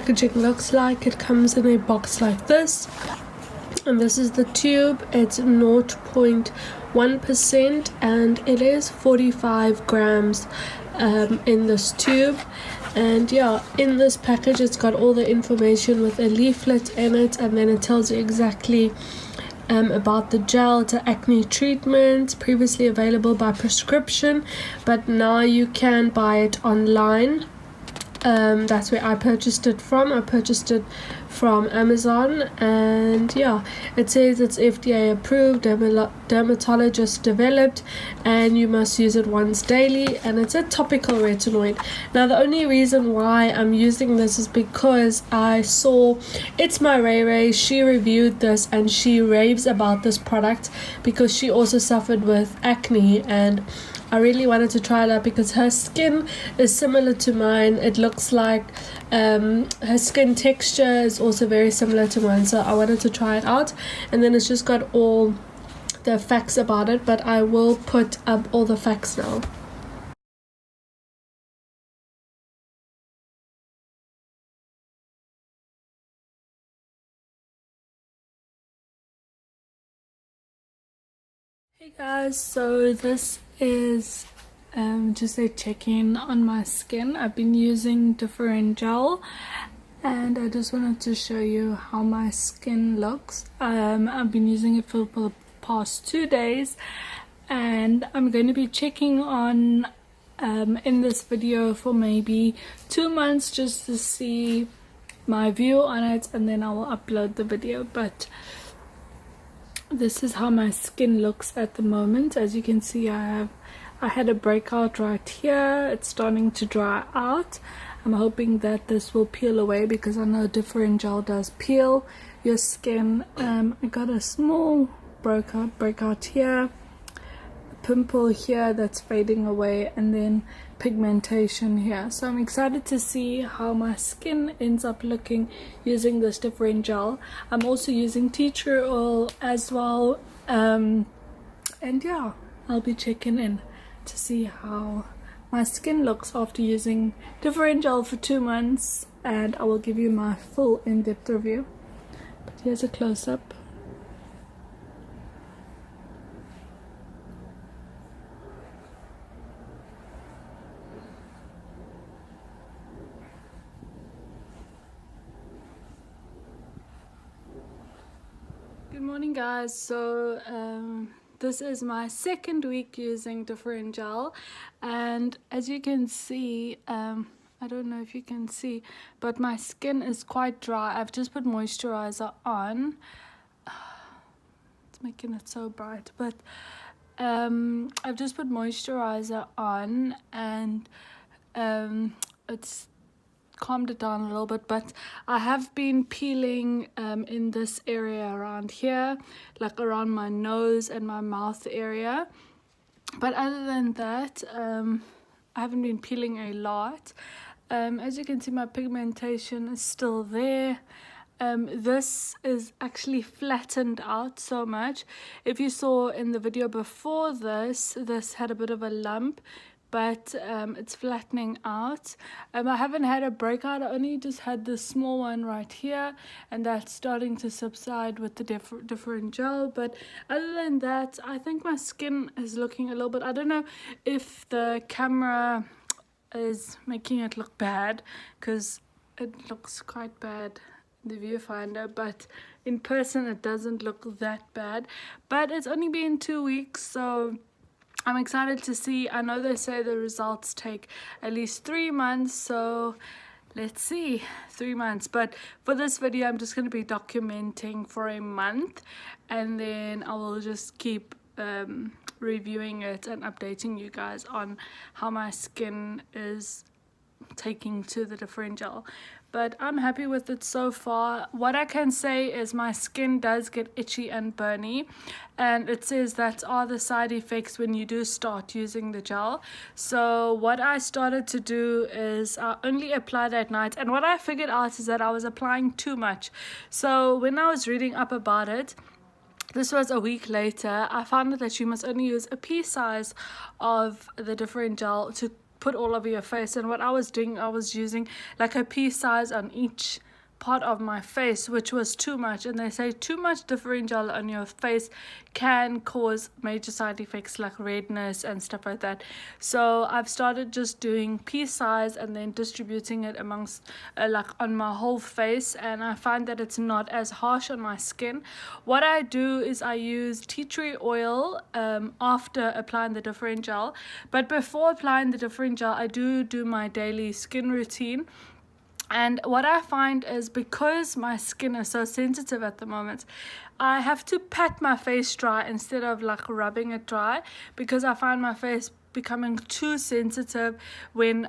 packaging looks like. It comes in a box like this, and this is the tube. It's 0.1% and it is 45 grams in this tube. And yeah, in this package it's got all the information with a leaflet in it, and then it tells you exactly about the gel. It's an acne treatment, previously available by prescription, but now you can buy it online. That's where I purchased it from. I purchased it from Amazon, and yeah, it says it's FDA approved, dermatologist developed, and you must use it once daily, and it's a topical retinoid. Now the only reason why I'm using this is because I saw It's My Ray Ray, she reviewed this and she raves about this product because she also suffered with acne, and I really wanted to try it out because her skin is similar to mine. It looks like her skin texture is also very similar to mine, so I wanted to try it out. And then it's just got all the facts about it, but I will put up all the facts now. Hey guys, so this is just a check-in on my skin. I've been using Differin gel, and I just wanted to show you how my skin looks. I've been using it for the past 2 days, and I'm going to be checking on in this video for maybe 2 months just to see my view on it, and then I will upload the video. But this is how my skin looks at the moment. As you can see, I had a breakout right here. It's starting to dry out. I'm hoping that this will peel away because I know Differin gel does peel your skin. I got a small breakout here, a pimple here that's fading away, and then pigmentation here. So I'm excited to see how my skin ends up looking using this Differin gel. I'm also using tea tree oil as well, and yeah, I'll be checking in to see how my skin looks after using Differin gel for 2 months, and I will give you my full in-depth review. But here's a close-up. Good morning guys. So this is my second week using Differin gel, and as you can see, I don't know if you can see, but my skin is quite dry. I've just put moisturizer on. It's making it so bright, but I've just put moisturizer on, and it's calmed it down a little bit, but I have been peeling in this area around here, like around my nose and my mouth area. But other than that, I haven't been peeling a lot. As you can see, my pigmentation is still there. This is actually flattened out so much. If you saw in the video before this had a bit of a lump, but it's flattening out. I haven't had a breakout. I only just had this small one right here, and that's starting to subside with the Differin gel. But other than that, I think my skin is looking a little bit, I don't know if the camera is making it look bad, because it looks quite bad in the viewfinder, but in person it doesn't look that bad. But it's only been 2 weeks, so I'm excited to see. I know they say the results take at least 3 months, so let's see, 3 months. But for this video, I'm just going to be documenting for a month, and then I will just keep reviewing it and updating you guys on how my skin is taking to the Differin gel. But I'm happy with it so far. What I can say is my skin does get itchy and burny, and it says that are the side effects when you do start using the gel. So what I started to do is I only applied at night, and what I figured out is that I was applying too much. So when I was reading up about it, this was a week later, I found that you must only use a pea size of the Differin gel to put all over your face. And what I was doing, I was using like a pea size on each part of my face, which was too much. And they say too much Differin gel on your face can cause major side effects like redness and stuff like that. So I've started just doing pea size and then distributing it amongst like on my whole face, and I find that it's not as harsh on my skin. What I do is I use tea tree oil after applying the Differin gel, but before applying the Differin gel I do my daily skin routine. And what I find is, because my skin is so sensitive at the moment, I have to pat my face dry instead of like rubbing it dry, because I find my face becoming too sensitive when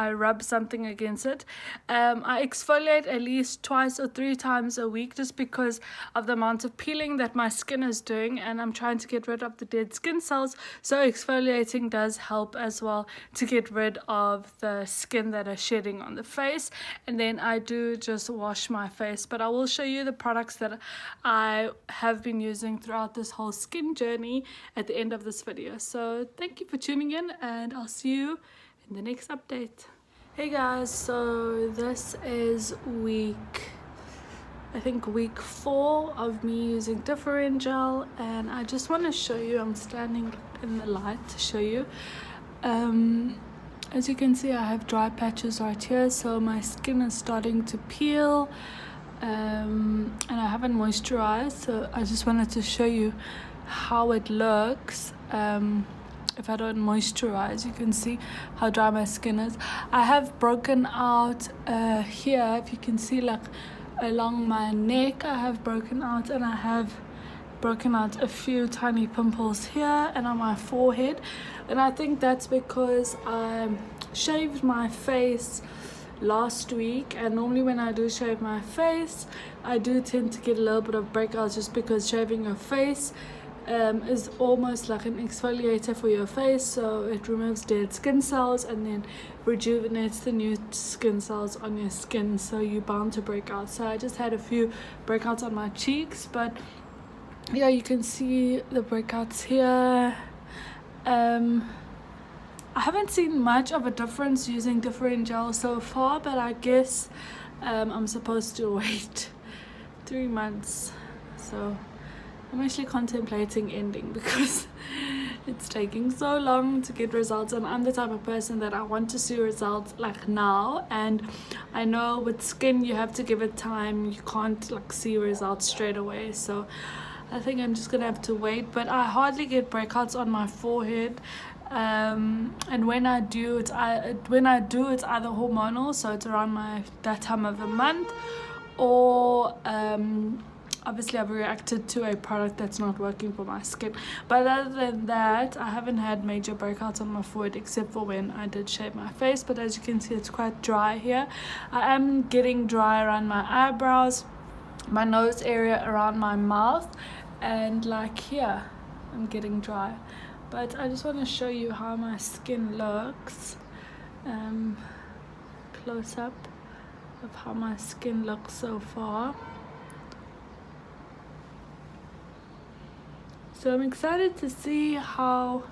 I rub something against it. I exfoliate at least 2 or 3 times a week, just because of the amount of peeling that my skin is doing, and I'm trying to get rid of the dead skin cells. So exfoliating does help as well to get rid of the skin that is shedding on the face. And then I do just wash my face, but I will show you the products that I have been using throughout this whole skin journey at the end of this video. So thank you for tuning in, and I'll see you in the next update. Hey guys, so this is I think week 4 of me using Differin gel, and I just want to show you, I'm standing in the light to show you. As you can see, I have dry patches right here, so my skin is starting to peel, and I haven't moisturized, so I just wanted to show you how it looks. If I don't moisturize, you can see how dry my skin is. I have broken out here, if you can see, like along my neck I have broken out, and I have broken out a few tiny pimples here and on my forehead. And I think that's because I shaved my face last week, and normally when I do shave my face I do tend to get a little bit of breakouts, just because shaving your face is almost like an exfoliator for your face. So it removes dead skin cells and then rejuvenates the new skin cells on your skin, so you're bound to break out. So I just had a few breakouts on my cheeks, but yeah, you can see the breakouts here. I haven't seen much of a difference using Differin gel so far, but I guess I'm supposed to wait 3 months, so I'm actually contemplating ending because it's taking so long to get results, and I'm the type of person that I want to see results like now. And I know with skin you have to give it time, you can't like see results straight away, so I think I'm just gonna have to wait. But I hardly get breakouts on my forehead, and when I do it's either hormonal, so it's around that time of the month, or obviously I've reacted to a product that's not working for my skin. But other than that, I haven't had major breakouts on my forehead except for when I did shave my face. But as you can see, it's quite dry here. I am getting dry around my eyebrows, my nose area, around my mouth, and like here I'm getting dry. But I just want to show you how my skin looks, close up of how my skin looks so far. So I'm excited to see how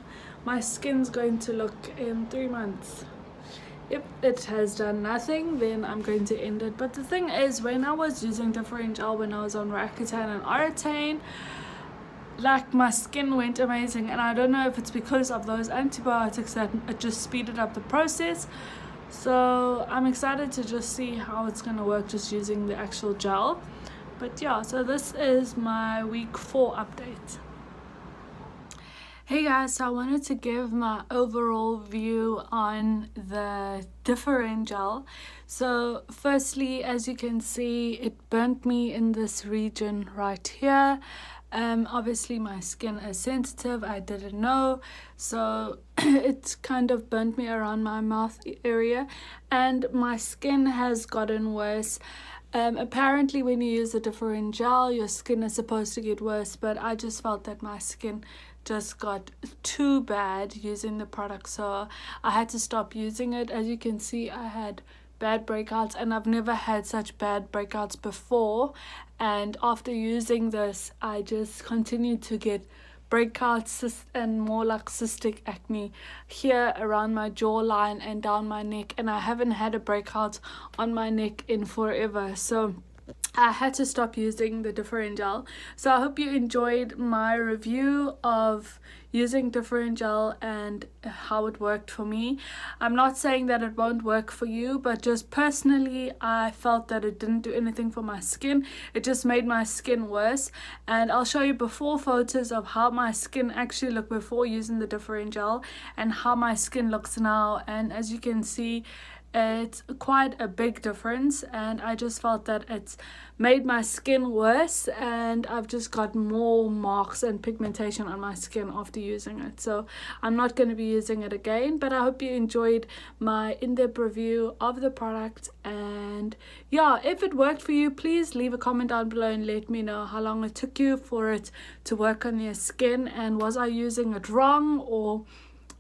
my skin's going to look in 3 months. If it has done nothing, then I'm going to end it. But the thing is, when I was using Differin gel, when I was on Accutane and Aratane, like my skin went amazing. And I don't know if it's because of those antibiotics that it just speeded up the process. So I'm excited to just see how it's going to work just using the actual gel. But yeah, so this is my week 4 update. Hey guys, so I wanted to give my overall view on the Differin gel. So firstly, as you can see, it burnt me in this region right here. Obviously my skin is sensitive, I didn't know, so it kind of burnt me around my mouth area, and my skin has gotten worse. Apparently when you use the Differin gel, your skin is supposed to get worse, but I just felt that my skin just got too bad using the product, so I had to stop using it. As you can see, I had bad breakouts, and I've never had such bad breakouts before, and after using this I just continued to get breakouts and more like cystic acne here around my jawline and down my neck, and I haven't had a breakout on my neck in forever, so I had to stop using the Differin gel. So I hope you enjoyed my review of using Differin gel and how it worked for me. I'm not saying that it won't work for you, but just personally I felt that it didn't do anything for my skin. It just made my skin worse, and I'll show you before photos of how my skin actually looked before using the Differin gel and how my skin looks now. And as you can see, it's quite a big difference, and I just felt that it's made my skin worse, and I've just got more marks and pigmentation on my skin after using it. So I'm not going to be using it again, but I hope you enjoyed my in-depth review of the product. And yeah, if it worked for you, please leave a comment down below and let me know how long it took you for it to work on your skin, and was I using it wrong, or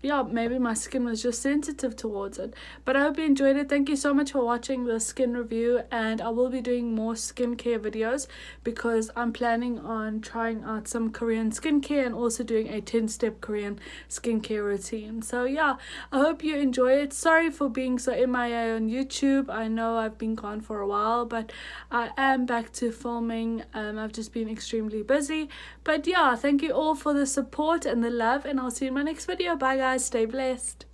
yeah, maybe my skin was just sensitive towards it. But I hope you enjoyed it. Thank you so much for watching the skin review, and I will be doing more skincare videos because I'm planning on trying out some Korean skincare and also doing a 10-step Korean skincare routine. So yeah, I hope you enjoy it. Sorry for being so MIA on YouTube. I know I've been gone for a while, but I am back to filming. I've just been extremely busy. But yeah, thank you all for the support and the love, and I'll see you in my next video. Bye guys, stay blessed.